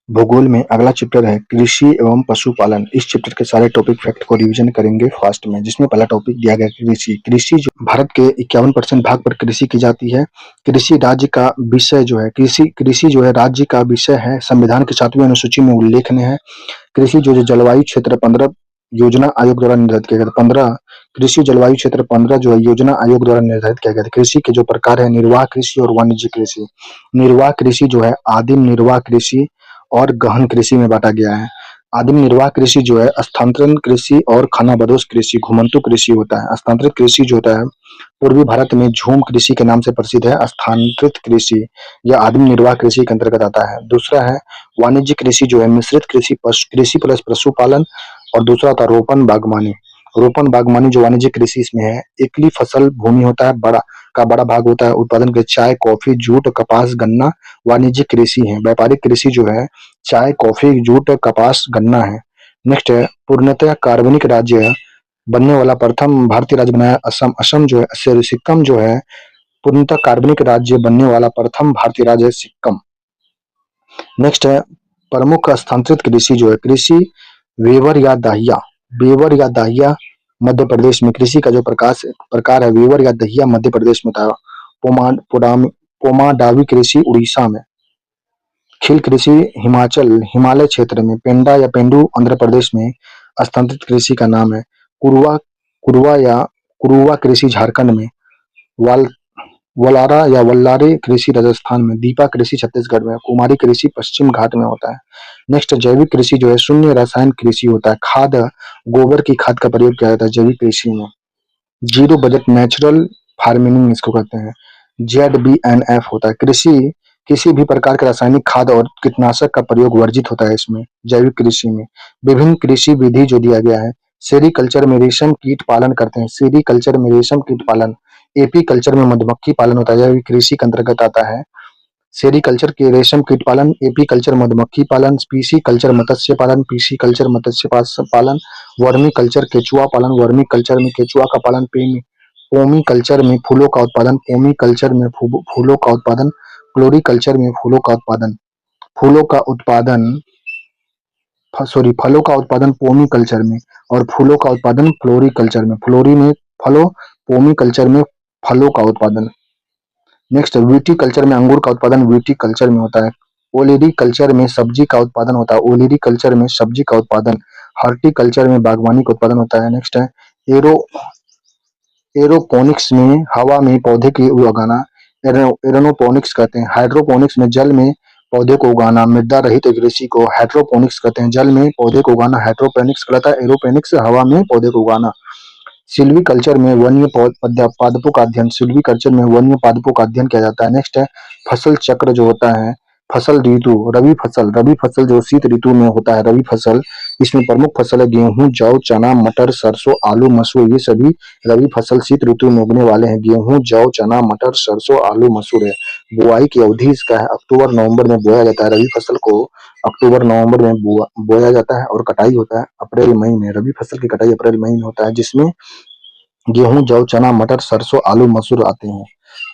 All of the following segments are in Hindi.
भूगोल में अगला चैप्टर है कृषि एवं पशुपालन। इस चैप्टर के सारे टॉपिक फैक्ट को रिवीजन करेंगे फास्ट में, जिसमें पहला टॉपिक दिया गया कृषि। कृषि जो भारत के 51% भाग पर कृषि की जाती है। कृषि राज्य का विषय जो है कृषि जो है राज्य का विषय है, संविधान की 7वीं अनुसूची में उल्लेखनीय है। कृषि जो जलवायु क्षेत्र 15 योजना आयोग द्वारा निर्धारित किया गया था। 15 कृषि जलवायु क्षेत्र 15 जो है योजना आयोग द्वारा निर्धारित किया गया था। कृषि के जो प्रकार है निर्वाह कृषि और वाणिज्य कृषि। निर्वाह कृषि जो है आदिम निर्वाह कृषि और गहन कृषि में बांटा गया है। आदिम निर्वाह कृषि जो है स्थानांतरण कृषि और खानाबदोश कृषि, घुमंतु कृषि होता है। स्थानांतरित कृषि जो होता है पूर्वी भारत में झूम कृषि के नाम से प्रसिद्ध है। स्थानांतरित कृषि यह आदिम निर्वाह कृषि के अंतर्गत आता है। दूसरा है वाणिज्य कृषि जो है मिश्रित कृषि, कृषि प्लस पशुपालन। और दूसरा होता है रोपण बागवानी। रोपण बागवानी जो वाणिज्य कृषि इसमें है, एकली फसल भूमि होता है, बड़ा भाग होता है उत्पादन के चाय, कॉफी, जूट, कपास, गन्ना वाणिज्य कृषि है। व्यापारिक कृषि जो है चाय, कॉफी, जूट, कपास, गन्ना है। नेक्स्ट है पूर्णतः कार्बनिक राज्य बनने वाला प्रथम भारतीय राज्य बनाया असम। असम जो है सिक्किम जो है पूर्णतः कार्बनिक राज्य बनने वाला प्रथम भारतीय राज्य है सिक्किम। नेक्स्ट है प्रमुख स्थानांतरित कृषि जो है कृषि वेवर या दाहिया। वेवर या दाहिया मध्य प्रदेश में कृषि का जो प्रकार है वेवर या दहिया मध्य प्रदेश में था। पोमाडावी कृषि उड़ीसा में। खिल कृषि हिमालय क्षेत्र में। पेंडा या पेंडू आंध्र प्रदेश में। स्थानांतरित कृषि का नाम है कुरुवा कुरुवा कृषि झारखंड में। वाल वलारा या वल्लारी कृषि राजस्थान में। दीपा कृषि छत्तीसगढ़ में। कुमारी कृषि पश्चिम घाट में होता है। नेक्स्ट जैविक कृषि जो है शून्य रसायन कृषि होता है। गोबर की खाद का प्रयोग किया जाता है जैविक कृषि में। जीरो बजट नेचुरल फार्मिंग इसको कहते हैं। ZBNF होता है। कृषि किसी भी प्रकार के रासायनिक खाद और कीटनाशक का प्रयोग वर्जित होता है इसमें जैविक कृषि में। विभिन्न कृषि विधि जो दिया गया है सेरीकल्चर में रेशम कीट पालन करते हैं। सेरीकल्चर में रेशम कीट पालन। एपी कल्चर में मधुमक्खी पालन होता है, जैविक कृषि के अंतर्गत आता है। सेरीकल्चर के रेशम कीट पालन, एपी कल्चर मधुमक्खी पालन, पीसी कल्चर मत्स्य पालन, पीसी कल्चर मत्स्य पालन, वर्मी कल्चर केचुआ पालन, वर्मी कल्चर में केचुआ का पालन, पोमी कल्चर में फूलों का उत्पादन, पोमी कल्चर में फूलों का उत्पादन, फ्लोरीकल्चर में फूलों का उत्पादन, फूलों का उत्पादन फलों का उत्पादन पोमी कल्चर में और फूलों का उत्पादन फ्लोरी कल्चर में। फ्लोरी में फलों, पोमी कल्चर में फलों का उत्पादन। नेक्स्ट वीटी कल्चर में अंगूर का उत्पादन वीटी कल्चर में होता है। ओलिरी कल्चर में सब्जी का उत्पादन होता है। ओलिरी कल्चर में सब्जी का उत्पादन। हॉर्टिकल्चर में बागवानी का उत्पादन होता है। नेक्स्ट है एरो एरोपोनिक्स में हवा में पौधे की उगाना एरोनोपोनिक्स कहते हैं। हाइड्रोपोनिक्स में जल में पौधे को उगाना। मृदा रहित कृषि को हाइड्रोपोनिक्स कहते हैं। जल में पौधे को उगाना हाइड्रोपोनिक्स कहलाता है। एरोपोनिक्स हवा में पौधे को उगाना। सिल्वी कल्चर में वन्य पादपों का अध्ययन। सिल्वी कल्चर में वन्य पादपों का अध्ययन किया जाता है। नेक्स्ट है फसल चक्र जो होता है फसल ऋतु। रबी फसल जो शीत ऋतु में होता है रबी फसल। इसमें प्रमुख फसल है गेहूं, जौ, चना, मटर, सरसों, आलू, मसूर। ये सभी रबी फसल शीत ऋतु में उगने वाले हैं। गेहूं, जौ, चना, मटर, सरसों, आलू, मसूर है। बुआई की अवधि इसका है अक्टूबर नवंबर में बोया जाता है। रबी फसल को अक्टूबर नवंबर में बोया जाता है और कटाई होता है अप्रैल मई में। रबी फसल की कटाई अप्रैल मई में होता है, जिसमें गेहूं, जौ, चना, मटर, सरसों, आलू, मसूर आते हैं।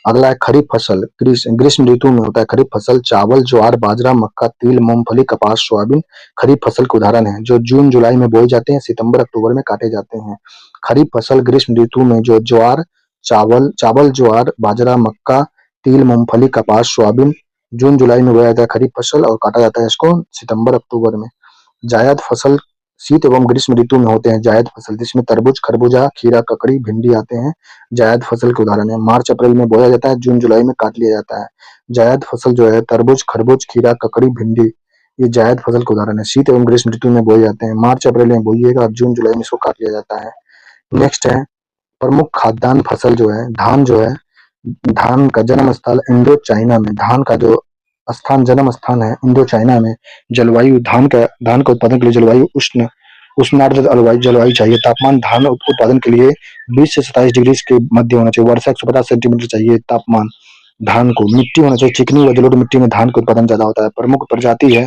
अगला है खरीफ फसल। ग्रीष्म ऋतु में होता है खरीफ फसल। चावल, ज्वार, बाजरा, मक्का, तिल, मूंगफली, कपास, सोयाबीन खरीफ फसल के उदाहरण हैं, जो जून जुलाई में बोए जाते हैं, सितंबर अक्टूबर में काटे जाते हैं। खरीफ फसल ग्रीष्म ऋतु में जो चावल, ज्वार, बाजरा, मक्का, तिल, मूंगफली, कपास, सोयाबीन जून जुलाई में बोया जाता है खरीफ फसल और काटा जाता है इसको सितंबर अक्टूबर में। जायद फसल शीत एवं ग्रीष्म ऋतु में होते हैं। जायद फसल जिसमें तरबूज, खरबूजा, खीरा, ककड़ी, भिंडी आते हैं, जायद फसल के उदाहरण है। मार्च अप्रैल में बोया जाता है, जून जुलाई में काट लिया जाता है। जायद फसल जो है तरबूज, खरबूज, खीरा, ककड़ी, भिंडी ये जायद फसल के उदाहरण है। शीत एवं ग्रीष्म ऋतु में बोए जाते हैं। मार्च अप्रैल में बोइएगा और जून जुलाई में इसको काट लिया जाता है। नेक्स्ट है प्रमुख खाद्यान्न फसल जो है धान। जो है धान का जन्म स्थल इंडो चाइना में। धान का जो जन्म स्थान है इंडो चाइना में। जलवायु धान का उत्पादन के लिए जलवायु उष्णार्द्र जलवायु चाहिए। तापमान धान उत्पादन के लिए 20 से 27 डिग्री के मध्य होना चाहिए। वर्षा 150 सेंटीमीटर चाहिए तापमान धान को। मिट्टी होना चाहिए चिकनी व जलोढ़ मिट्टी में धान का उत्पादन ज्यादा होता है। प्रमुख प्रजाति है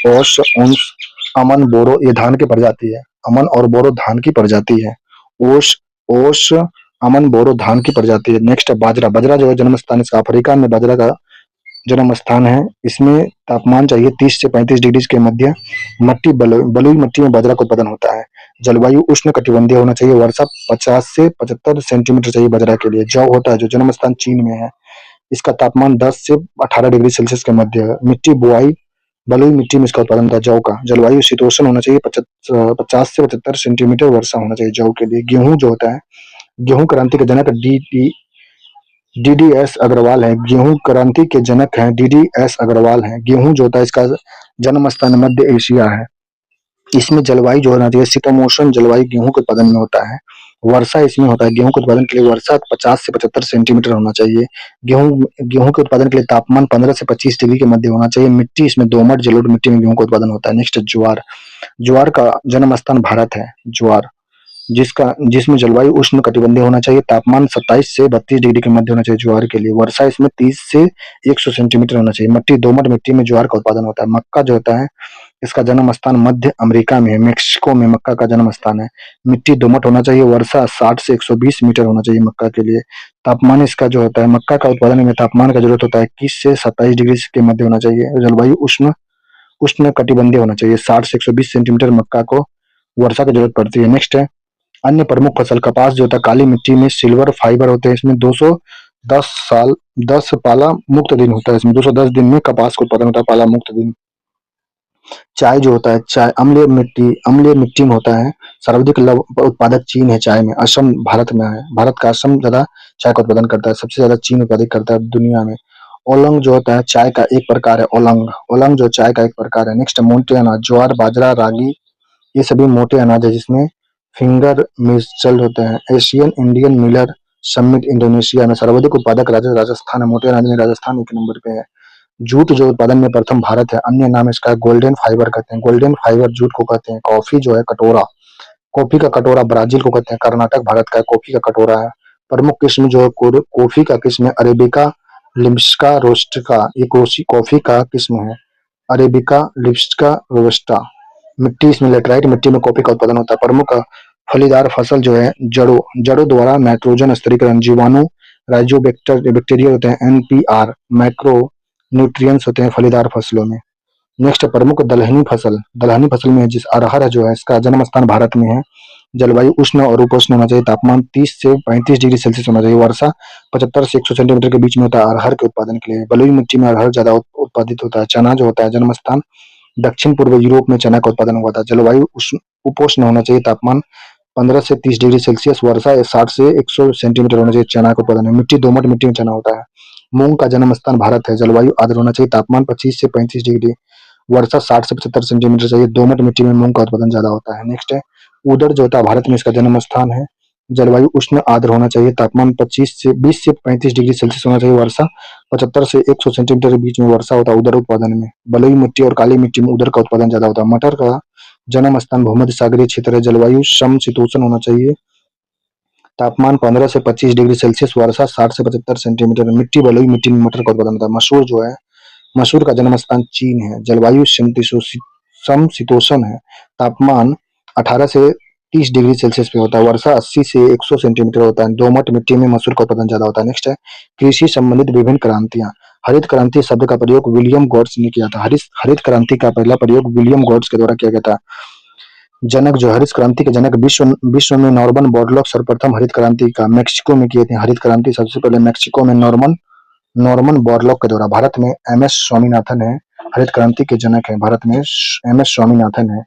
ओस, उन्स, अमन, बोरो। ये धान की प्रजाति है। अमन और बोरो धान की प्रजाति है। ओस ओस अमन, बोरो धान की प्रजाति है। नेक्स्ट है बाजरा। बाजरा जो है जन्म स्थान इसका अफ्रीका में। बाजरा का जन्म स्थान है। इसमें तापमान चाहिए 30 से 35 डिग्री के मध्य। मट्टी बलुई मट्टी में बाजरा का उत्पादन होता है। जलवायु उष्ण कटिबंधीय होना चाहिए। वर्षा 50 से 75 सेंटीमीटर चाहिए बाजरा के लिए। जौ होता है जो जन्म स्थान चीन में है, इसका तापमान 10 से 18 डिग्री सेल्सियस के मध्य है। मिट्टी बुआई बलुई मिट्टी में इसका उत्पादन होता है जौ का। जलवायु शीतोष्ण होना चाहिए। 50 से 75 सेंटीमीटर वर्षा होना चाहिए जौ के लिए। गेहूं जो होता है, गेहूं क्रांति के जनक डीडीएस अग्रवाल है। गेहूं क्रांति के जनक हैं डीडीएस अग्रवाल हैं। गेहूं जो होता है इसका जन्म स्थान मध्य एशिया है। इसमें जलवायु जो होना चाहिए शीतोष्ण जलवायु गेहूं के उत्पादन में होता है। वर्षा इसमें होता है गेहूं के उत्पादन के लिए वर्षा 50 से 75 सेंटीमीटर होना चाहिए। गेहूं गेहूं के उत्पादन के लिए तापमान 15 से 25 डिग्री के मध्य होना चाहिए। मिट्टी इसमें दोमट जलोढ़ मिट्टी में गेहूं का उत्पादन होता है। नेक्स्ट ज्वार। ज्वार का जन्म स्थान भारत है। ज्वार जिसमें जलवायु उष्ण कटिबंधीय होना चाहिए। तापमान 27 से 32 डिग्री के मध्य होना चाहिए ज्वार के लिए। वर्षा इसमें 30 से 100 सेंटीमीटर होना चाहिए। मट्टी दोमट मिट्टी में ज्वार का उत्पादन होता है। मक्का जो होता है इसका जन्म स्थान मध्य अमेरिका में है। मेक्सिको में मक्का का जन्म स्थान है। मिट्टी दोमट होना चाहिए। वर्षा 60 से 120 मीटर होना चाहिए मक्का के लिए। तापमान इसका जो होता है मक्का का उत्पादन में तापमान का जरूरत होता है 21 से 27 डिग्री के मध्य होना चाहिए। जलवायु उष्ण उष्ण कटिबंधीय होना चाहिए। 60 से 120 सेंटीमीटर मक्का को वर्षा की जरूरत पड़ती है। नेक्स्ट है अन्य प्रमुख फसल। कपास जो होता है काली मिट्टी में सिल्वर फाइबर होते हैं। इसमें 210 साल 10 पाला मुक्त दिन होता है। इसमें 210 दिन में कपास का उत्पादन होता है, पाला मुक्त दिन। चाय जो होता है, चाय अम्लीय मिट्टी में होता है। सर्वाधिक लव उत्पादक चीन है चाय में। असम भारत में है। भारत का असम ज्यादा चाय का उत्पादन करता है। सबसे ज्यादा चीन उत्पादित करता है दुनिया में। ओलंग जो होता है चाय का एक प्रकार है। ओलंग ओलंग जो चाय का एक प्रकार है। नेक्स्ट मोटे अनाज ज्वार बाजरा रागी, ये सभी मोटे अनाज है जिसमें फिंगर मिर्चल होते हैं। Asian Indian Miller summit Indonesia में। सर्वाधिक उत्पादक राज्य राजस्थान है। मोटे अनाज में राजस्थान एक नंबर पे है। जूट जो उत्पादन में प्रथम भारत है। अन्य नाम इसका गोल्डन फाइबर कहते हैं। गोल्डन फाइबर जूट को कहते हैं। कॉफी जो है कटोरा, कॉफी का कटोरा ब्राजील को कहते हैं। कर्नाटक भारत का कॉफी का कटोरा है। प्रमुख किस्म जो है कॉफी का किस्म है अरेबिका लिम्स्का रोस्टिका। ये कॉफी का किस्म है अरेबिका लिम्स्का रोबस्टा। मिट्टी इसमें लेटराइट मिट्टी में कॉफी का उत्पादन होता है। प्रमुख फलीदार फसल जो है जड़ों जड़ों द्वारा नाइट्रोजन स्तरीकरण। जीवाणु बैक्टीरिया होते हैं। एनपीआर मैक्रो न्यूट्रिएंट्स होते हैं फलीदार फसलों में। नेक्स्ट प्रमुख दलहनी फसल में जिस अरहर जो है इसका जन्म स्थान भारत में है। जलवायु उष्ण और उपोष्ण होना चाहिए। तापमान 30 से 35 डिग्री सेल्सियस होना चाहिए। वर्षा 75 से 100 सेंटीमीटर के बीच में होता है अरहर के उत्पादन के लिए। बलुई मिट्टी में अरहर ज्यादा उत्पादित होता है। चना जो होता है जन्म स्थान दक्षिण पूर्व यूरोप में चना का उत्पादन हुआ था। जलवायु उपोष्ण होना चाहिए। तापमान 15 से 30 डिग्री सेल्सियस। वर्षा 60 से 100 सेंटीमीटर होना चाहिए। चना का उत्पादन है। मिट्टी दोमट मिट्टी में चना होता है। मूंग का जन्म स्थान भारत है। जलवायु आर्द्र होना चाहिए। तापमान 25 से 35 डिग्री। वर्षा 60 से 75 सेंटीमीटर चाहिए। दोमट मिट्टी में मूंग का उत्पादन ज्यादा होता है। नेक्स्ट है उदर जो होता है भारत में इसका जन्म स्थान है। जलवायु उष्ण आर्द्र होना चाहिए। तापमान 20 से 35 डिग्री सेल्सियस होना चाहिए। वर्षा 75 से 100 सेंटीमीटर के बीच में वर्षा होता है उदर उत्पादन में। बलुई मिट्टी और काली मिट्टी में उदर का उत्पादन ज्यादा होता है। मटर का जन्म स्थान भूमध्य सागरीय क्षेत्र है। जलवायु समशीतोष्ण होना चाहिए। तापमान 15 से 25 डिग्री सेल्सियस। वर्षा 60 से 75 सेंटीमीटर। मिट्टी बलुई मिट्टी में मटर का उत्पादन होता है। मसूर जो है मसूर का जन्म स्थान चीन है। जलवायु समशीतोष्ण है। तापमान 18 से 30 डिग्री सेल्सियस पे होता है। वर्षा 80 से 100 सेंटीमीटर होता है। दोमट मिट्टी में मसूर का उत्पादन ज्यादा होता है। नेक्स्ट है कृषि संबंधित विभिन्न क्रांतियां। हरित क्रांति शब्द का प्रयोग विलियम गॉड्स ने किया था। हरित क्रांति का पहला प्रयोग विलियम गॉड्स के द्वारा किया गया था। जनक जो हरित क्रांति के जनक विश्व में नॉर्मन बोरलॉग सर्वप्रथम हरित क्रांति का मेक्सिको में किए थे। हरित क्रांति सबसे पहले मेक्सिको में नॉर्मन नॉर्मन बोरलॉग के द्वारा। भारत में एम एस स्वामीनाथन है हरित क्रांति के जनक है। भारत में एम एस स्वामीनाथन है।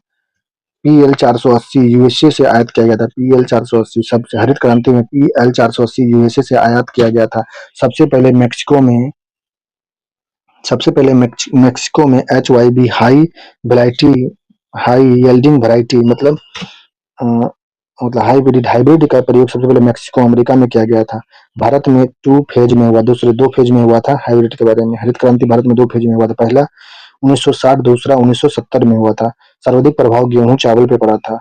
पीएल 480 यूएसए से आयात किया गया था। पीएल 480 सबसे हरित क्रांति में पीएल 480 यूएसए से आयात किया गया था। सबसे पहले मेक्सिको में HYB हाई यील्डिंग वैरायटी मतलब हाइब्रिड का प्रयोग सबसे पहले मेक्सिको अमेरिका में किया गया था। भारत में 2 फेज में हुआ। दूसरे 2 फेज में हुआ था हाइब्रिड के बारे में। हरित क्रांति भारत में 2 फेज में हुआ था। पहला 1960, दूसरा 1970 में हुआ था। सर्वाधिक प्रभाव गेहूं चावल पे पड़ा था।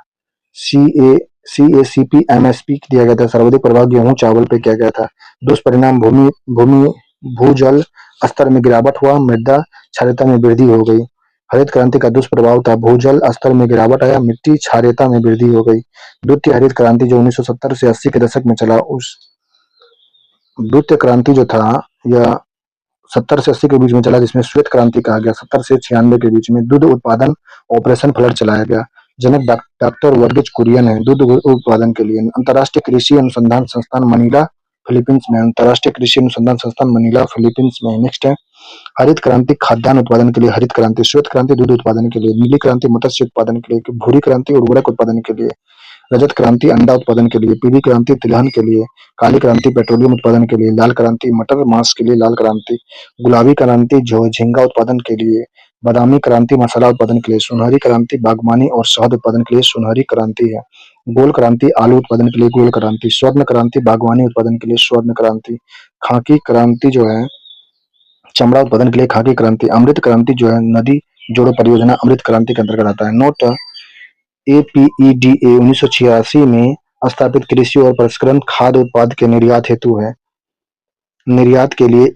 CACP MSP दिया गया था। सर्वाधिक प्रभाव गेहूं चावल पे किया गया था। दुष्परिणाम भूमि भूजल स्तर में गिरावट हुआ। मृदा क्षारीयता में वृद्धि हो गई। हरित क्रांति का दुष्प्रभाव था भूजल स्तर में गिरावट आया, मिट्टी क्षारीयता में वृद्धि हो गई। द्वितीय हरित क्रांति जो 1970 से 80 के दशक में चला, उस द्वितीय क्रांति जो था यह 70 से 80 के बीच में चला, जिसमें श्वेत क्रांति कहा गया। 70 से 96 के बीच में दूध उत्पादन ऑपरेशन फ्लड चलाया गया। जनक डॉक्टर वर्गीज कुरियन है दूध उत्पादन के लिए। अंतर्राष्ट्रीय कृषि अनुसंधान संस्थान मनीला फिलीपींस में। अंतर्राष्ट्रीय कृषि अनुसंधान संस्थान मनीला फिलीपींस में। नेक्स्ट है हरित क्रांति खाद्यान्न उत्पादन के लिए। हरित क्रांति श्वेत क्रांति दूध उत्पादन के लिए। नीली क्रांति मत्स्य उत्पादन के लिए। भूरी क्रांति उर्वरक उत्पादन के लिए। रजत क्रांति अंडा उत्पादन के लिए। पीली क्रांति तिलहन के लिए। काली क्रांति पेट्रोलियम उत्पादन के लिए। लाल क्रांति मटर मांस के लिए। लाल क्रांति गुलाबी क्रांति जो झींगा उत्पादन के लिए। बादामी क्रांति मसाला उत्पादन के लिए। सुनहरी क्रांति बागवानी और शहद उत्पादन के लिए सुनहरी क्रांति है। गोल क्रांति आलू उत्पादन के लिए गोल क्रांति। स्वर्ण क्रांति बागवानी उत्पादन के लिए स्वर्ण क्रांति। खाकी क्रांति जो है चमड़ा उत्पादन के लिए खाकी क्रांति। अमृत क्रांति जो है नदी जोड़ो परियोजना अमृत क्रांति के अंतर्गत आता है। नोट एपीईडीए 1986 में स्थापित कृषि और प्रसंस्करण खाद्य उत्पाद के निर्यात हेतु है। निर्यात के लिए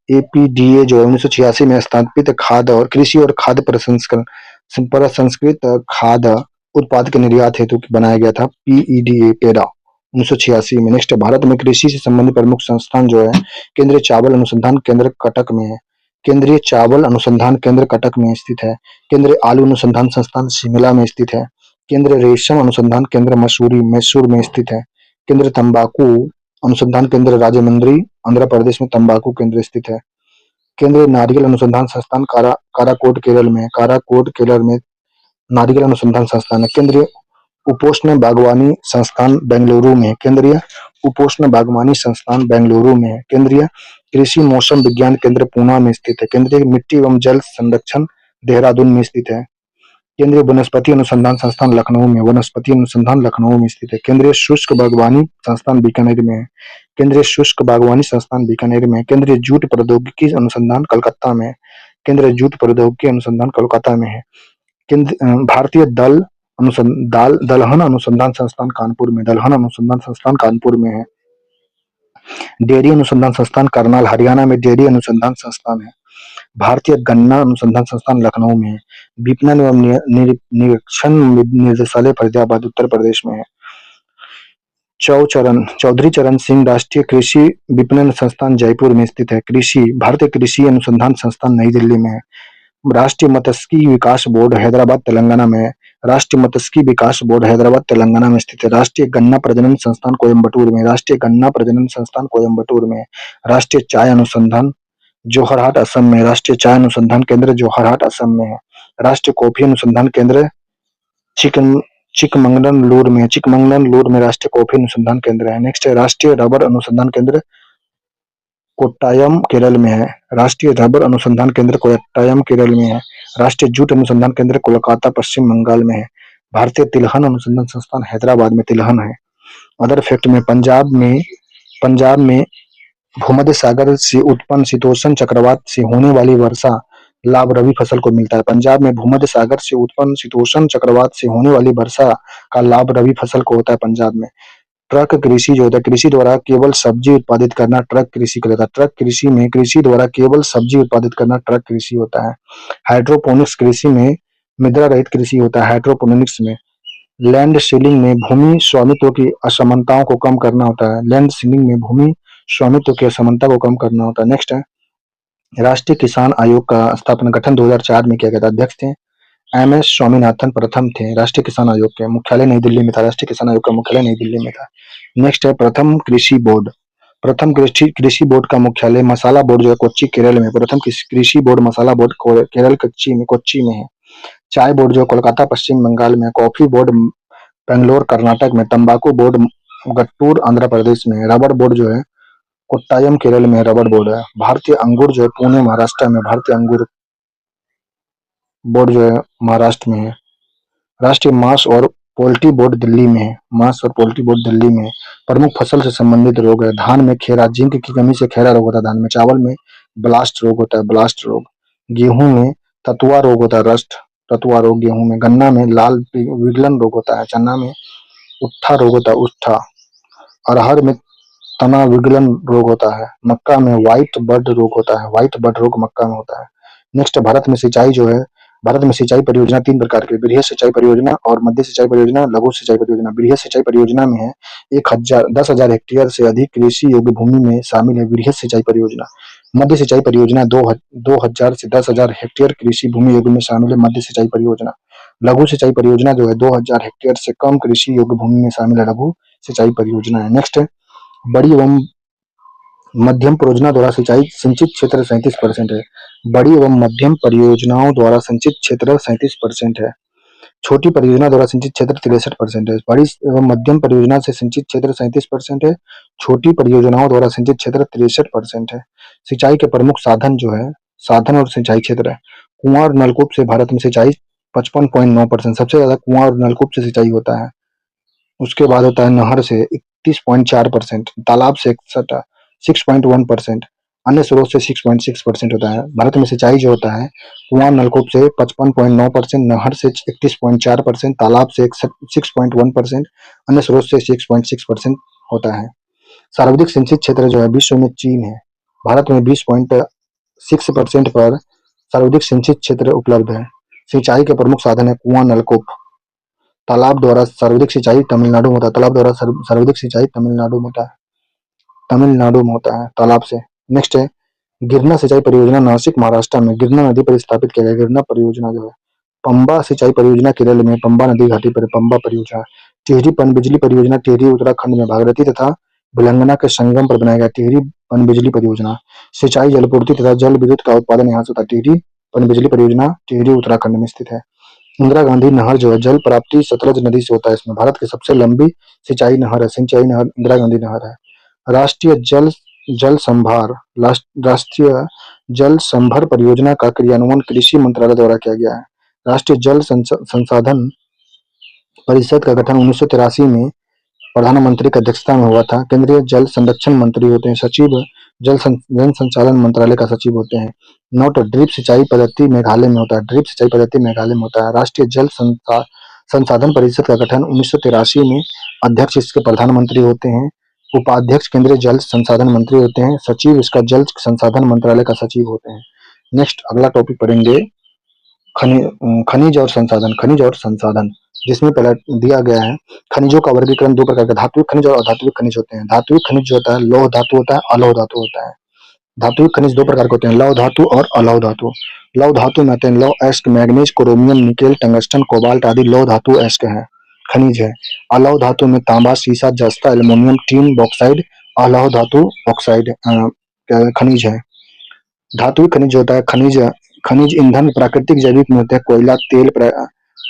एपीडीए जो है 1986 में स्थापित खाद्य और कृषि और खाद्य प्रसंस्कृत खाद्य उत्पाद के निर्यात हेतु बनाया गया था। पीईडीए पेरा 1986 में। नेक्स्ट भारत में कृषि से संबंधित प्रमुख संस्थान जो है केंद्रीय चावल अनुसंधान केंद्र कटक में है। केंद्रीय चावल अनुसंधान केंद्र कटक में स्थित है। केंद्रीय आलू अनुसंधान संस्थान शिमला में स्थित है। केंद्रीय रेशम अनुसंधान केंद्र मैसूर में स्थित है। केंद्रीय तंबाकू अनुसंधान केंद्र राजमुंद्री आंध्र प्रदेश में तंबाकू केंद्र स्थित है। केंद्रीय नारियल अनुसंधान संस्थान काराकोट केरल में। काराकोट केरल में नारियल अनुसंधान संस्थान है। केंद्रीय उपोष्ण बागवानी संस्थान बेंगलुरु में। केंद्रीय उपोष्ण बागवानी संस्थान बेंगलुरु में है। केंद्रीय कृषि मौसम विज्ञान केंद्र पूना में स्थित है। केंद्रीय मिट्टी एवं जल संरक्षण देहरादून में स्थित है। केंद्रीय वनस्पति अनुसंधान संस्थान लखनऊ में। वनस्पति अनुसंधान लखनऊ में स्थित है। केंद्रीय शुष्क बागवानी संस्थान बीकानेर में है। केंद्रीय शुष्क बागवानी संस्थान बीकानेर में है। केंद्रीय जूट प्रौद्योगिकी अनुसंधान कलकत्ता में है। केंद्रीय जूट प्रौद्योगिकी अनुसंधान कोलकाता में है। भारतीय दलहन अनुसंधान संस्थान कानपुर में। दलहन अनुसंधान संस्थान कानपुर में है। डेयरी अनुसंधान संस्थान करनाल हरियाणा में डेयरी अनुसंधान संस्थान है। भारतीय गन्ना अनुसंधान संस्थान लखनऊ में है। विपणन एवं निरीक्षण निदेशालय फरीदाबाद उत्तर प्रदेश में है। चौधरी चरण सिंह राष्ट्रीय कृषि विपणन संस्थान जयपुर में स्थित है। भारतीय कृषि अनुसंधान संस्थान नई दिल्ली में है। राष्ट्रीय मत्स्यिकी विकास बोर्ड हैदराबाद तेलंगाना में है। राष्ट्रीय मत्स्यिकी विकास बोर्ड हैदराबाद तेलंगाना में स्थित है। राष्ट्रीय गन्ना प्रजनन संस्थान कोयम्बटूर में। राष्ट्रीय गन्ना प्रजनन संस्थान कोयम्बटूर में। राष्ट्रीय चाय अनुसंधान जोरहाट असम में। राष्ट्रीय चाय अनुसंधान केंद्र जोरहाट असम में है। राष्ट्रीय कॉफी अनुसंधान केंद्र चिकमंगलुरु में। चिकमंगलुरु में राष्ट्रीय कॉफी अनुसंधान केंद्र है। नेक्स्ट है राष्ट्रीय रबर अनुसंधान केंद्र कोट्टायम केरल में है। राष्ट्रीय रबर अनुसंधान केंद्र कोट्टायम केरल में है। राष्ट्रीय जूट अनुसंधान केंद्र कोलकाता पश्चिम बंगाल में है। भारतीय तिलहन अनुसंधान संस्थान हैदराबाद में तिलहन है। अदर फैक्ट में पंजाब में भूमध्य सागर से उत्पन्न शीतोष्ण चक्रवात से होने वाली वर्षा लाभ रबी फसल को मिलता है। पंजाब में भूमध्य सागर से उत्पन्न शीतोष्ण चक्रवात से होने वाली वर्षा का लाभ रबी फसल को होता है पंजाब में। ट्रक कृषि जो होता है कृषि द्वारा केवल सब्जी उत्पादित करना ट्रक कृषि कहलाता है। ट्रक कृषि में कृषि द्वारा केवल सब्जी उत्पादित करना ट्रक कृषि होता है। हाइड्रोपोनिक्स कृषि में मृदा रहित कृषि होता है हाइड्रोपोनिक्स में। लैंड सीलिंग में भूमि स्वामित्व की असमानताओं को कम करना होता है। लैंड सीलिंग में भूमि स्वामित्व की असमानता को कम करना होता है। नेक्स्ट है राष्ट्रीय किसान आयोग का स्थापना गठन 2004 में किया गया था। अध्यक्ष थे एम.एस. स्वामीनाथन प्रथम थे राष्ट्रीय किसान आयोग के। मुख्यालय नई दिल्ली में था। राष्ट्रीय किसान आयोग का मुख्यालय नई दिल्ली में था। नेक्स्ट है प्रथम कृषि बोर्ड। प्रथम कृषि बोर्ड का मुख्यालय मसाला बोर्ड जो है कोच्चि केरल में। प्रथम कृषि बोर्ड मसाला बोर्ड केरल कोच्चि में है। चाय बोर्ड जो कोलकाता पश्चिम बंगाल में। कॉफी बोर्ड बेंगलोर कर्नाटक में। तंबाकू बोर्ड गट्टूर आंध्र प्रदेश में। रबर बोर्ड जो है कोट्टायम केरल में रबर बोर्ड है। भारतीय अंगूर जो है पुणे महाराष्ट्र में। भारतीय अंगूर बोर्ड जो है महाराष्ट्र में है। राष्ट्रीय मांस और पोल्ट्री बोर्ड दिल्ली में है। मांस और पोल्ट्री बोर्ड दिल्ली में है। प्रमुख फसल से संबंधित रोग है। धान में खेरा जिंक की कमी से खेरा रोग होता है धान में। चावल में ब्लास्ट रोग होता है ब्लास्ट रोग। गेहूं में ततुआ रोग होता है रस्ट ततुआ रोग गेहूं में। गन्ना में लाल विगलन रोग होता है। चना में उट्ठा रोग होता है उट्ठा। अरहर में तना विगलन रोग होता है। मक्का में व्हाइट बड रोग होता है। व्हाइट बड रोग मक्का में होता है। नेक्स्ट भारत में सिंचाई जो है भारत में सिंचाई परियोजना 3 प्रकार की। वृहद सिंचाई परियोजना और मध्य सिंचाई परियोजना लघु सिंचाई परियोजना। वृहद सिंचाई परियोजना में है 10,000 हेक्टेयर से अधिक कृषि योग्य भूमि में शामिल है वृहद सिंचाई परियोजना। मध्य सिंचाई परियोजना 2000 से 10,000 हेक्टेयर कृषि भूमि योग्य में शामिल है मध्य सिंचाई परियोजना। लघु सिंचाई परियोजना जो है 2000 हेक्टेयर से कम कृषि योग्य भूमि में शामिल है लघु सिंचाई परियोजना है। नेक्स्ट है बड़ी एवं मध्यम परियोजना द्वारा सिंचाई सिंचित क्षेत्र 37% है। बड़ी एवं मध्यम परियोजनाओं द्वारा सिंचित क्षेत्र 37% है। छोटी परियोजना द्वारा सिंचित क्षेत्र 63% है। बड़ी एवं मध्यम परियोजना से सिंचित क्षेत्र 37% है। छोटी परियोजनाओं द्वारा सिंचित क्षेत्र 63% है। सिंचाई के प्रमुख साधन जो है साधन और सिंचाई क्षेत्र है। कुआं और नलकूप से भारत में सिंचाई 55.9%, सबसे ज्यादा कुआं और नलकूप से सिंचाई होता है। उसके बाद होता है नहर से 31.4%, तालाब से 6.1%, अन्य स्रोत से 6.6% होता है। भारत में सिंचाई जो होता है कुआं नलकूप से 55.9%, नहर से 31.4%, तालाब से 6.1%, अन्य स्रोत से 6.6% होता है। सर्वाधिक सिंचित क्षेत्र जो है विश्व में चीन है। भारत में 20.6% पर सर्वाधिक सिंचित क्षेत्र उपलब्ध है। सिंचाई के प्रमुख साधन है कुआं नलकूप। तालाब द्वारा सर्वाधिक सिंचाई तमिलनाडु में होता है। तालाब द्वारा सर्वाधिक सिंचाई तमिलनाडु में होता है। तमिलनाडु में होता है तालाब से। नेक्स्ट है गिरना सिंचाई परियोजना नासिक महाराष्ट्र में गिरना नदी पर स्थापित किया गया गिरना परियोजना जो है। पंबा सिंचाई परियोजना केरल में पंबा नदी घाटी पर पंबा परियोजना। टिहरी पनबिजली परियोजना टिहरी उत्तराखंड में भागीरथी तथा बिलंगना के संगम पर बनाया गया टिहरी पनबिजली परियोजना। सिंचाई जलपूर्ति तथा जल विद्युत का उत्पादन यहाँ से होता है। टिहरी पनबिजली परियोजना टिहरी उत्तराखंड में स्थित है। इंदिरा गांधी नहर जो है जल प्राप्ति सतलज नदी से होता है। इसमें भारत की सबसे लंबी सिंचाई नहर है सिंचाई नहर इंदिरा गांधी नहर है। राष्ट्रीय जल जल संभार राष्ट्रीय जल संभर परियोजना का क्रियान्वयन कृषि मंत्रालय द्वारा किया गया है। राष्ट्रीय जल संसाधन परिषद का गठन 1983 में प्रधानमंत्री की अध्यक्षता में हुआ था। केंद्रीय जल संरक्षण मंत्री होते हैं सचिव। जन संचालन मंत्रालय का सचिव होते हैं। नोट ड्रिप सिंचाई पद्धति मेघालय में होता है। ड्रिप सिंचाई पद्धति मेघालय में होता है। राष्ट्रीय जल संसाधन परिषद का गठन 1983 में। अध्यक्ष इसके प्रधानमंत्री होते हैं। उपाध्यक्ष केंद्रीय जल संसाधन मंत्री होते हैं। सचिव इसका जल संसाधन मंत्रालय का सचिव होते हैं। नेक्स्ट अगला टॉपिक पढ़ेंगे खनिज और संसाधन। खनिज और संसाधन जिसमें पहले दिया गया है खनिजों का वर्गीकरण दो प्रकार के धात्विक खनिज और अधात्विक खनिज होते हैं। धात्विक खनिज जो होता है लौह धातु होता है अलौह धातु होता है। धात्विक खनिज दो प्रकार के होते हैं लौह धातु और अलौह धातु। लौह धातु में आते हैं लौह अयस्क manganese chromium nickel tungsten cobalt आदि लौह धातु अयस्क है खनिज है। अलौह धातु में तांबा सीसा जस्ता एल्युमिनियम टीन बॉक्साइड अलौह धातु ऑक्साइड खनिज है। धात्विक खनिज होता है खनिज खनिज ईंधन प्राकृतिक जैविक में होते हैं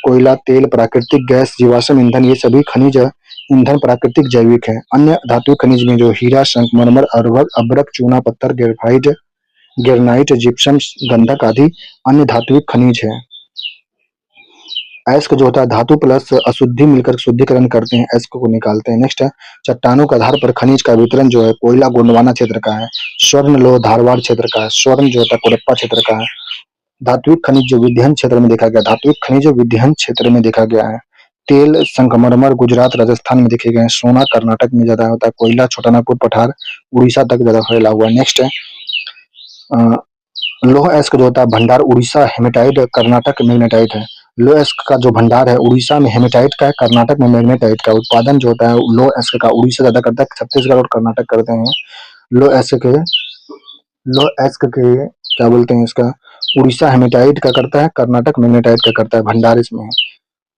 कोयला तेल प्राकृतिक गैस जीवाश्म ईंधन ये सभी खनिज ईंधन प्राकृतिक जैविक है। अन्य धात्विक खनिज में जो हीरा संगमरमर अभ्रक चूना पत्थर ग्रेफाइट ग्रेनाइट जिप्सम गंधक आदि अन्य धात्विक खनिज है। अयस्क जो होता है धातु प्लस अशुद्धि मिलकर शुद्धिकरण करते हैं अयस्क को निकालते हैं। नेक्स्ट है चट्टानों के आधार पर खनिज का वितरण जो है कोयला गोंडवाना क्षेत्र का है। स्वर्ण लोह धारवाड़ क्षेत्र का है। स्वर्ण जो होता है कोरप्पा क्षेत्र का है। धात्विक खनिज जो विध्यन क्षेत्र में देखा गया धात्विक खनिज विध्यन क्षेत्र में देखा गया है। तेल संगमरमर गुजरात राजस्थान में देखे गए हैं। सोना कर्नाटक में ज्यादा होता है। कोयला छोटानागपुर पठार उड़ीसा तक ज्यादा फैला हुआ है। नेक्स्ट है लौह अयस्क जो होता है भंडार उड़ीसा हेमेटाइट कर्नाटक मैग्नेटाइट है। लौह अयस्क का जो भंडार है उड़ीसा में हेमेटाइट का है कर्नाटक में मैग्नेटाइट का। उत्पादन जो होता है लौह अयस्क का उड़ीसा ज्यादा करता है छत्तीसगढ़ और कर्नाटक करते हैं। लौह अयस्क के क्या बोलते हैं इसका उड़ीसा हेमेटाइट का करता है कर्नाटक मैग्नेटाइट का करता है भंडार इसमें है।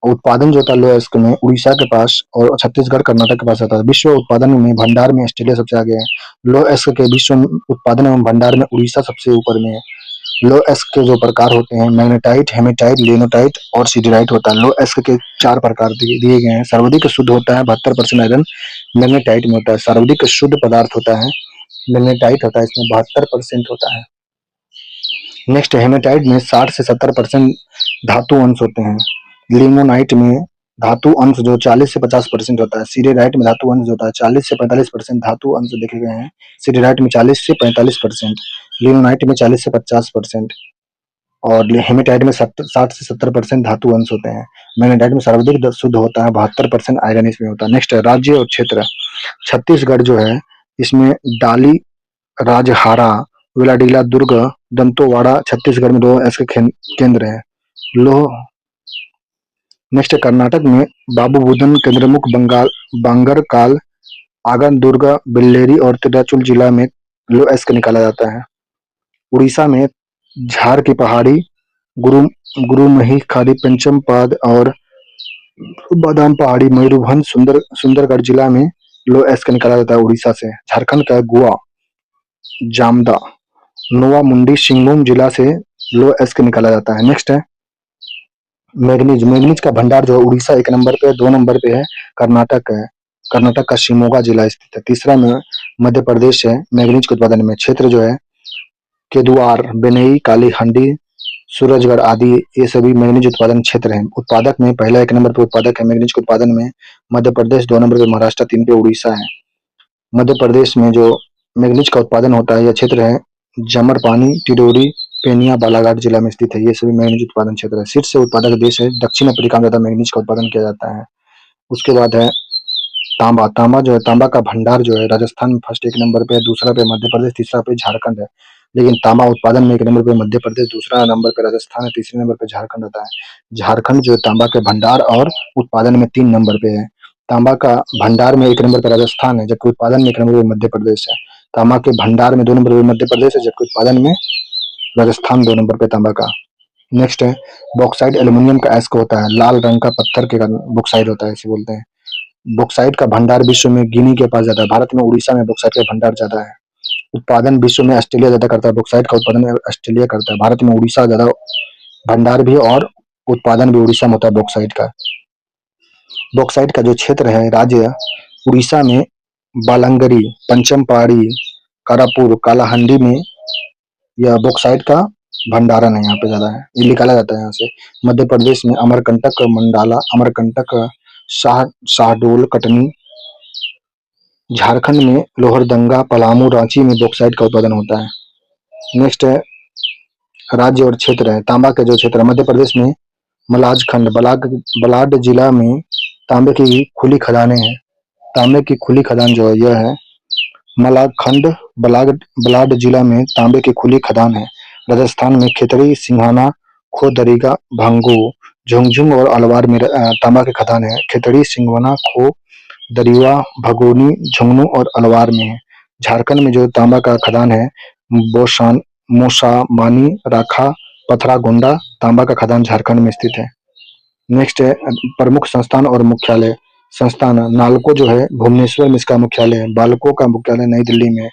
उत्पादन जो होता है लौह अयस्क में उड़ीसा के पास और छत्तीसगढ़ कर्नाटक के पास आता है। विश्व उत्पादन में भंडार में ऑस्ट्रेलिया सबसे आगे है। लौह अयस्क के विश्व उत्पादन एवं भंडार में उड़ीसा सबसे ऊपर में है। लौह अयस्क के जो प्रकार होते हैं मैग्नेटाइट हेमेटाइट लिनोटाइट और सिडराइट होता है। लौह अयस्क के 4 प्रकार दिए गए हैं। सर्वाधिक शुद्ध होता है 72% आयरन मैग्नेटाइट में होता है। सर्वाधिक शुद्ध पदार्थ होता है मैग्नेटाइट होता है इसमें 72% होता है। नेक्स्ट हेमेटाइट में 60 से 70% धातु अंश होते हैं। लिमोनाइट में धातु अंश जो 40 से 50% होता है। सिडेराइट में धातु अंश होता है 40 से 45% धातु अंश देखे गए हैं। सिडेराइट में 40 से 45%, लिमोनाइट में 40 से 50% और हेमेटाइट में 60 से 70% धातु अंश होते हैं। मैग्नेटाइट में सर्वाधिक शुद्ध होता है 72% आयरन इसमें होता है। नेक्स्ट है राज्य और क्षेत्र। छत्तीसगढ़ जो है इसमें डाली राजहारा विलाडीला दुर्ग दंतोवाड़ा छत्तीसगढ़ में 2 ऐसे केंद्र हैं। लोह नेक्स्ट कर्नाटक में बाबूबुदन केंद्रमुख बंगाल बांगरकाल आगन दुर्ग बिल्लेरी और तिरुचुल जिला में लो एस्क निकाला जाता है। उड़ीसा में झार की पहाड़ी, गुरु गुरुमही खाड़ी, पंचम पाद और बादाम पहाड़ी, मयूरभंज, सुंदरगढ़ जिला में लो एस का निकाला जाता है उड़ीसा से। झारखंड का गोवा, जामदा, नोवा मुंडी, सिंहभूम जिला से लो एस के निकाला जाता है। नेक्स्ट है मैग्नीज। मैग्नीज का भंडार जो है उड़ीसा एक नंबर पे, 2 नंबर पे है कर्नाटक है। कर्नाटक का शिमोगा जिला स्थित है। तीसरा में मध्य प्रदेश है मैग्नीज के उत्पादन में। क्षेत्र जो है केदुआर, बेनई, कालीहंडी, सूरजगढ़ आदि ये सभी मैग्नीज उत्पादन क्षेत्र हैं। उत्पादक में पहला 1 नंबर पे उत्पादक है मैग्नीज के उत्पादन में मध्य प्रदेश, 2 नंबर पे महाराष्ट्र, 3 पे उड़ीसा है। मध्य प्रदेश में जो मैग्नीज का उत्पादन होता है यह क्षेत्र है जमरपानी, टिडोरी, पेनिया, बालाघाट जिला में स्थित है। ये सभी मैग्नीज उत्पादन क्षेत्र है। शीर्ष उत्पादक देश है दक्षिण अफ्रीका में ज्यादा मैग्नीज का उत्पादन किया जाता है। उसके बाद है तांबा। तांबा जो है, तांबा का भंडार जो है राजस्थान में फर्स्ट 1 नंबर पे है, दूसरा पे मध्य प्रदेश, तीसरा पे झारखंड है। लेकिन तांबा उत्पादन में 1 नंबर पे मध्य प्रदेश, दूसरा नंबर पे राजस्थान है, तीसरे नंबर पे झारखंड आता है। झारखंड जो है तांबा के भंडार और उत्पादन में 3 नंबर पे है। तांबा का भंडार में 1 नंबर पे राजस्थान है, जबकि उत्पादन में 1 नंबर पे मध्य प्रदेश है। तांबा के भंडार में 2 नंबर पे मध्य प्रदेश है, जबकि उत्पादन में राजस्थान 2 नंबर पे तांबा का। नेक्स्ट है बॉक्साइट। एल्यूमिनियम का एस्क होता है, लाल रंग का पत्थर के कारण बॉक्साइट होता है, इसे बोलते हैं। बॉक्साइट का भंडार विश्व में गिनी के पास ज्यादा है। भारत में उड़ीसा में बॉक्साइट का भंडार ज्यादा है। उत्पादन विश्व में ऑस्ट्रेलिया ज्यादा करता है, बॉक्साइट का उत्पादन ऑस्ट्रेलिया करता है। भारत में उड़ीसा ज्यादा भंडार भी और उत्पादन भी उड़ीसा में होता है बॉक्साइट का। बॉक्साइट का जो क्षेत्र है राज्य उड़ीसा में बालंगरी, पंचम पहाड़ी, कारापुर, कालाहांडी में यह बॉक्साइट का भंडारण है, यहाँ पे ज्यादा है, ये निकाला जाता है यहाँ से। मध्य प्रदेश में अमरकंटक, मंडाला, अमरकंटक, शाहडोल, कटनी। झारखंड में लोहरदंगा, पलामू, रांची में बॉक्साइट का उत्पादन होता है। नेक्स्ट है राज्य और क्षेत्र है। तांबा के जो क्षेत्र है मध्य प्रदेश में मलाजखंड, बलाड जिला में तांबे की खुली खदानें हैं। तांबे की खुली खदान जो है यह है मलाखंड, बलाड बलाड जिला में तांबे की खुली खदान है। राजस्थान में खेतड़ी, सिंघाना, खो दरिगा, भांगू, झुंझुनू और अलवार में तांबा की खदान है। खेतड़ी, सिंघाना, खो दरिया, भगोनी, झुंझुनू और अलवार में है। झारखंड में जो तांबा का खदान है बोशान, मोसामानी, राखा, पथरा गोंडा, तांबा का खदान झारखंड में स्थित है। नेक्स्ट है प्रमुख संस्थान और मुख्यालय। संस्थान नालको जो है भुवनेश्वर में इसका मुख्यालय है। बालको का मुख्यालय नई दिल्ली में है।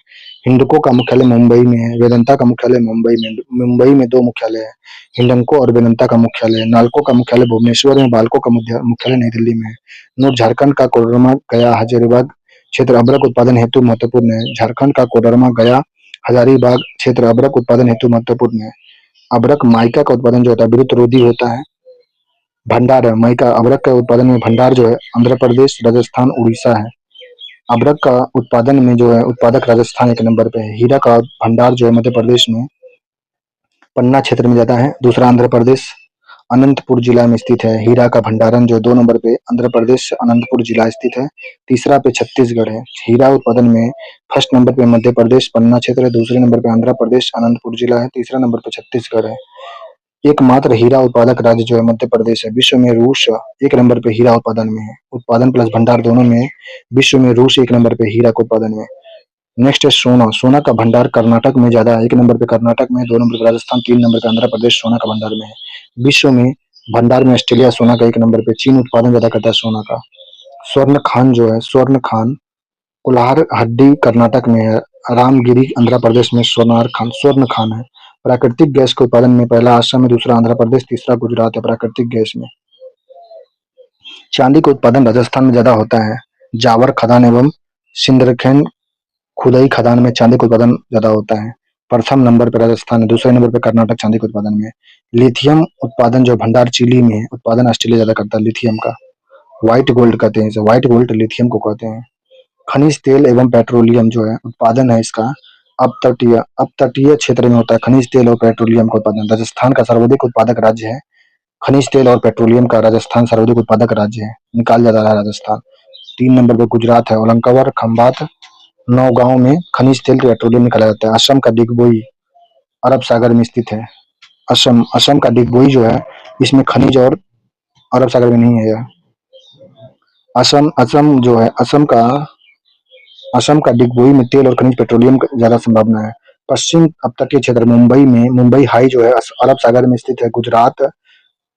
हिंडको का मुख्यालय मुंबई में है। वेदांता का मुख्यालय मुंबई में 2 मुख्यालय है। हिंडको और वेदांता का मुख्यालय। नालको का मुख्यालय भुवनेश्वर में, बालको का मुख्यालय नई दिल्ली में है। नोट झारखंड का कोडरमा, गया, हजारीबाग क्षेत्र अदरक उत्पादन हेतु महत्वपूर्ण है। झारखंड का कोडरमा, गया, हजारीबाग क्षेत्र अदरक उत्पादन हेतु महत्वपूर्ण है। अदरक माइका का उत्पादन जो होता है विद्युत रोधी होता है। भंडार है माइका अदरक का उत्पादन में भंडार जो है आंध्र प्रदेश, राजस्थान, उड़ीसा है। अदरक का उत्पादन में जो है उत्पादक राजस्थान 1 नंबर पे है। हीरा का भंडार जो है मध्य प्रदेश में पन्ना क्षेत्र में ज्यादा है। दूसरा आंध्र प्रदेश अनंतपुर जिला में स्थित है। हीरा का भंडारण जो 2 नंबर पे आंध्र प्रदेश अनंतपुर जिला स्थित है। तीसरा पे छत्तीसगढ़ है। हीरा उत्पादन में फर्स्ट नंबर पे मध्य प्रदेश पन्ना क्षेत्र है, दूसरे नंबर पे आंध्र प्रदेश अनंतपुर जिला है, तीसरा नंबर पे छत्तीसगढ़ है। एकमात्र हीरा उत्पादक राज्य जो है मध्य प्रदेश है। विश्व में रूस 1 नंबर पे हीरा उत्पादन में है। उत्पादन प्लस भंडार दोनों में विश्व में रूस 1 नंबर पे हीरा के उत्पादन में। नेक्स्ट है सोना। सोना का भंडार कर्नाटक में ज्यादा है। 1 नंबर पे कर्नाटक में, 2 नंबर पे राजस्थान, 3 नंबर पे आंध्र प्रदेश सोना का भंडार में है। विश्व में भंडार में ऑस्ट्रेलिया सोना का 1 नंबर पे। चीन उत्पादन ज्यादा करता है सोना का। स्वर्ण खान जो है, स्वर्ण खान कोलार हड्डी कर्नाटक में है। रामगिरी आंध्र प्रदेश में स्वर्ण खान है। प्राकृतिक गैस के उत्पादन में पहला असम है, दूसरा आंध्र प्रदेश, तीसरा गुजरात है प्राकृतिक गैस में। चांदी का उत्पादन राजस्थान में ज्यादा होता है। जावर खदान एवं सिंदरखेन खुदाई खदान में चांदी का उत्पादन ज्यादा होता है। प्रथम नंबर पर राजस्थान है, दूसरे नंबर पर कर्नाटक चांदी के उत्पादन में। लिथियम उत्पादन जो भंडार चिली में है, उत्पादन ऑस्ट्रेलिया ज्यादा करता है लिथियम का। व्हाइट गोल्ड कहते हैं इसे, व्हाइट गोल्ड लिथियम को कहते हैं। खनिज तेल एवं पेट्रोलियम जो है उत्पादन है इसका अपतटीय क्षेत्र में होता है। खनिज तेल और पेट्रोलियम का उत्पादन राजस्थान का सर्वाधिक उत्पादक राज्य है। खनिज तेल और पेट्रोलियम का राजस्थान सर्वाधिक उत्पादक राज्य है, निकाल जा रहा है राजस्थान। 3 नंबर पे गुजरात है। औरंगाबाद, खंभात, नौगांव में खनिज तेल पेट्रोलियम निकाला जाता है। असम का डिगबोई अरब सागर में स्थित है। असम का डिगबोई जो है इसमें खनिज और अरब सागर में नहीं है यह। असम असम जो है असम का डिगबोई में तेल और खनिज पेट्रोलियम का ज्यादा संभावना है। पश्चिम अपतटीय क्षेत्र मुंबई में, मुंबई हाई जो है अरब सागर में स्थित है। गुजरात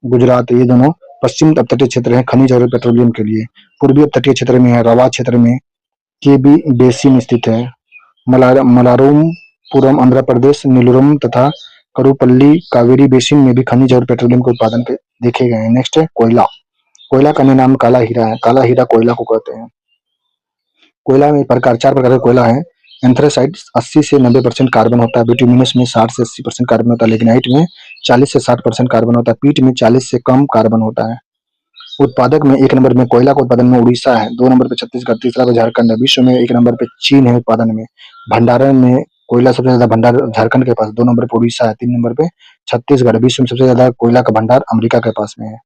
गुजरात ये दोनों पश्चिम अपतटीय क्षेत्र हैं खनिज और पेट्रोलियम के लिए। पूर्वी अपतटीय क्षेत्र में है, रवा क्षेत्र में केबी बेसिन स्थित है। मलारुपुरम आंध्र प्रदेश, नीलुरम तथा करुपल्ली कावेरी बेसिन में भी खनिज और पेट्रोलियम के उत्पादन के देखे गए हैं। नेक्स्ट है कोयला। कोयला का अन्य नाम काला हीरा है। काला हीरा कोयला को कहते हैं। कोयला में चार प्रकार का कोयला है। एंथ्रेसाइट 80 से 90% कार्बन होता है। बिटुमिनस में 60 से 80% कार्बन होता है। लिग्नाइट में 40 से 60% कार्बन होता है। पीट में 40 से कम कार्बन होता है। उत्पादक में एक नंबर में कोयला का उत्पादन में उड़ीसा है, 2 नंबर पे छत्तीसगढ़, तीसरा पे झारखंड है। विश्व में एक नंबर पे चीन है उत्पादन में। भंडारण में कोयला सबसे ज्यादा भंडार झारखंड के पास, 2 नंबर पे उड़ीसा है, 3 नंबर पे छत्तीसगढ़। विश्व में सबसे ज्यादा कोयला का भंडार अमेरिका के पास में है।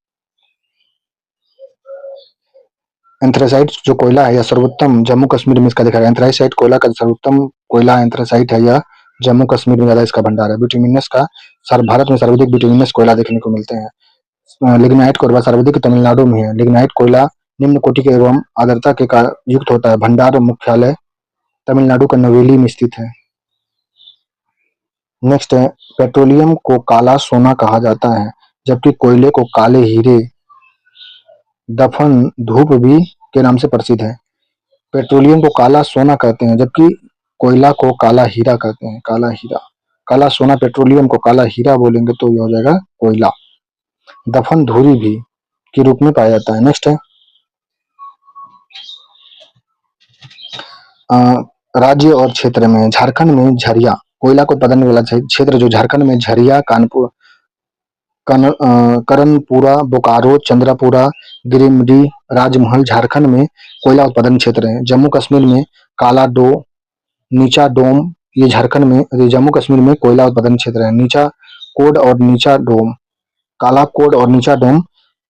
एंथ्रेसाइट जो कोयला है यह सर्वोत्तम जम्मू कश्मीर में इसका देखा गया। एंथ्रासाइट कोयला का सर्वोत्तम कोयला एंथ्रेसाइट है। यह जम्मू कश्मीर में ज्यादा इसका भंडार है। बिटुमिनस का भारत में सर्वाधिक बिटुमिनस कोयला देखने को मिलते हैं। लिग्नाइट कोयला सर्वाधिक तमिलनाडु में है। लिग्नाइट कोयला निम्न कोटि के एवं आर्द्रता के युक्त होता है। भंडार मुख्यालय तमिलनाडु का नवेली में स्थित है। नेक्स्ट है पेट्रोलियम को काला सोना कहा जाता है, जबकि कोयले को काले हीरे, दफन, धूप भी के नाम से प्रसिद्ध है। पेट्रोलियम को काला सोना कहते हैं, जबकि कोयला को काला हीरा कहते हैं। काला हीरा, काला सोना पेट्रोलियम को, काला हीरा बोलेंगे तो ये हो जाएगा कोयला। दफन धूरी भी के रूप में पाया जाता है। नेक्स्ट है राज्य और क्षेत्र में। झारखंड में झरिया कोयला को उत्पादन वाला क्षेत्र जो झारखंड में झरिया, कानपुर, करनपुरा, बोकारो, चंद्रपुरा, गिरिमरी, राजमहल झारखंड में कोयला उत्पादन क्षेत्र है। जम्मू कश्मीर में काला डो, नीचा डोम, ये झारखंड में, जम्मू कश्मीर में कोयला उत्पादन क्षेत्र है। नीचा कोड और नीचा डोम, काला कोड और नीचा डोम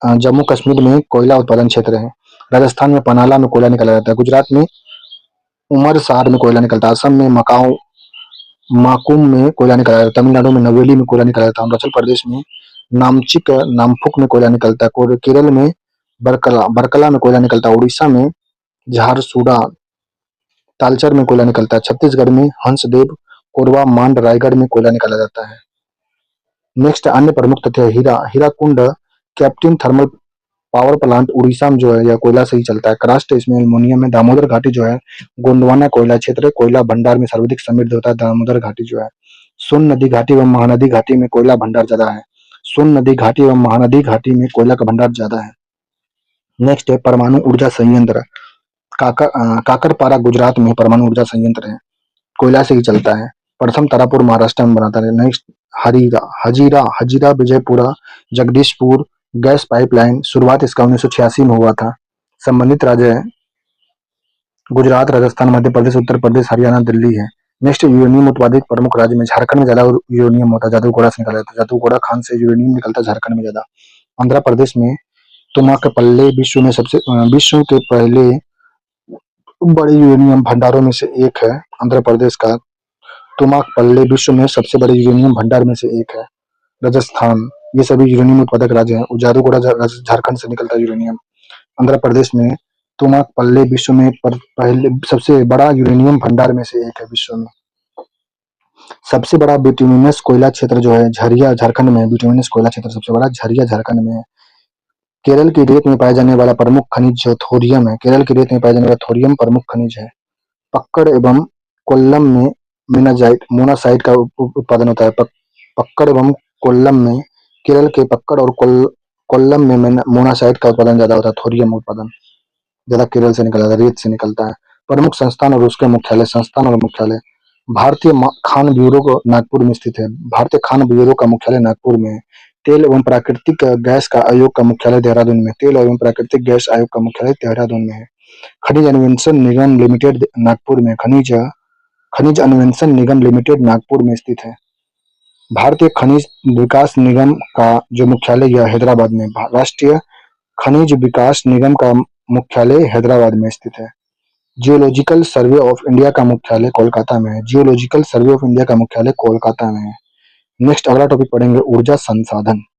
जम्मू कश्मीर में कोयला उत्पादन क्षेत्र है। राजस्थान में पनाला में कोयला निकाला जाता है। गुजरात में उमरसार में कोयला निकलता है। असम में माकुम में कोयला निकाला जाता है। तमिलनाडु में नवेली में कोयला निकाला जाता है। अरुणाचल प्रदेश में नामचिक, नामफुक में कोयला निकलता है। केरल में बरकला में कोयला निकलता है। उड़ीसा में झारसुगुड़ा, तालचर में कोयला निकलता है। छत्तीसगढ़ में हंसदेव, कोरबा, मांड, रायगढ़ में कोयला निकाला जाता है। नेक्स्ट अन्य प्रमुख तथ्य हीरा। Hirakud captive thermal power plant Orissa में जो है यह कोयला से ही चलता है। करास्ट इसमें एल्युमिनियम है। दामोदर घाटी जो है गोंडवाना कोयला क्षेत्र, कोयला भंडार में सर्वाधिक समृद्ध होता है दामोदर घाटी जो है। सोन नदी घाटी एवं महानदी घाटी में कोयला भंडार ज्यादा है। सोन नदी घाटी एवं महानदी घाटी में कोयला का भंडार ज्यादा है। नेक्स्ट है परमाणु ऊर्जा संयंत्र। काकरपारा गुजरात में परमाणु ऊर्जा संयंत्र है, कोयला से ही चलता है। प्रथम तारापुर महाराष्ट्र में बनाता है। Next Hazira Vijayapura Jagdishpur gas pipeline, शुरुआत इसका 1986 में हुआ था। संबंधित राज्य है गुजरात, राजस्थान, मध्य प्रदेश, उत्तर प्रदेश, हरियाणा, दिल्ली है। नेक्स्ट यूरेनियम उत्पादित प्रमुख राज्य में झारखंड में ज्यादा यूरेनियम होता है। जादूगोड़ा से निकाला जाता है। जादूगोड़ा खान से यूरेनियम निकलता है झारखंड में ज्यादा। आंध्र प्रदेश में तुमाकपल्ली विश्व के पहले बड़े यूरेनियम भंडारों में से एक है। आंध्र प्रदेश का तुमाकपल्ली विश्व में सबसे बड़े यूरेनियम भंडार में से एक है। राजस्थान, ये सभी यूरेनियम उत्पादक राज्य हैं। जादूगोड़ा झारखंड से निकलता है यूरेनियम। आंध्र प्रदेश में तुमाकपल्ली विश्व में पहले सबसे बड़ा यूरेनियम भंडार में से एक है विश्व में। सबसे बड़ा बिटुमिनस कोयला क्षेत्र जो है झरिया झारखंड में है। बिटुमिनस कोयला क्षेत्र सबसे बड़ा झरिया झारखंड में है। केरल की रेत में पाया जाने वाला प्रमुख खनिज थोरियम है। केरल की रेत में पाया जाने वाला थोरियम प्रमुख खनिज है। पक्कड़ एवं कोल्लम में मोनाजाइट का उत्पादन होता है। पक्कड़ एवं कोल्लम में, केरल के पक्कड़ और कोल्लम में मोनाजाइट का उत्पादन ज्यादा होता है। थोरियम उत्पादन ज्यादा केरल से निकलता है, रेत से निकलता है। प्रमुख संस्थान और उसके मुख्यालय। संस्थान और मुख्यालय भारतीय खान ब्यूरो नागपुर में स्थित है। भारतीय खान ब्यूरो का मुख्यालय नागपुर में है। तेल एवं प्राकृतिक गैस का आयोग का मुख्यालय देहरादून में। तेल एवं प्राकृतिक गैस आयोग का मुख्यालय देहरादून में है। खनिज अन्वेषण निगम लिमिटेड नागपुर में, खनिज अन्वेषण निगम लिमिटेड नागपुर में स्थित है। भारतीय खनिज विकास निगम का जो मुख्यालय यह हैदराबाद में। राष्ट्रीय खनिज विकास निगम का मुख्यालय हैदराबाद में स्थित है। जियोलॉजिकल सर्वे ऑफ इंडिया का मुख्यालय कोलकाता में है। जियोलॉजिकल सर्वे ऑफ इंडिया का मुख्यालय कोलकाता में है। नेक्स्ट अगला टॉपिक पढ़ेंगे ऊर्जा संसाधन।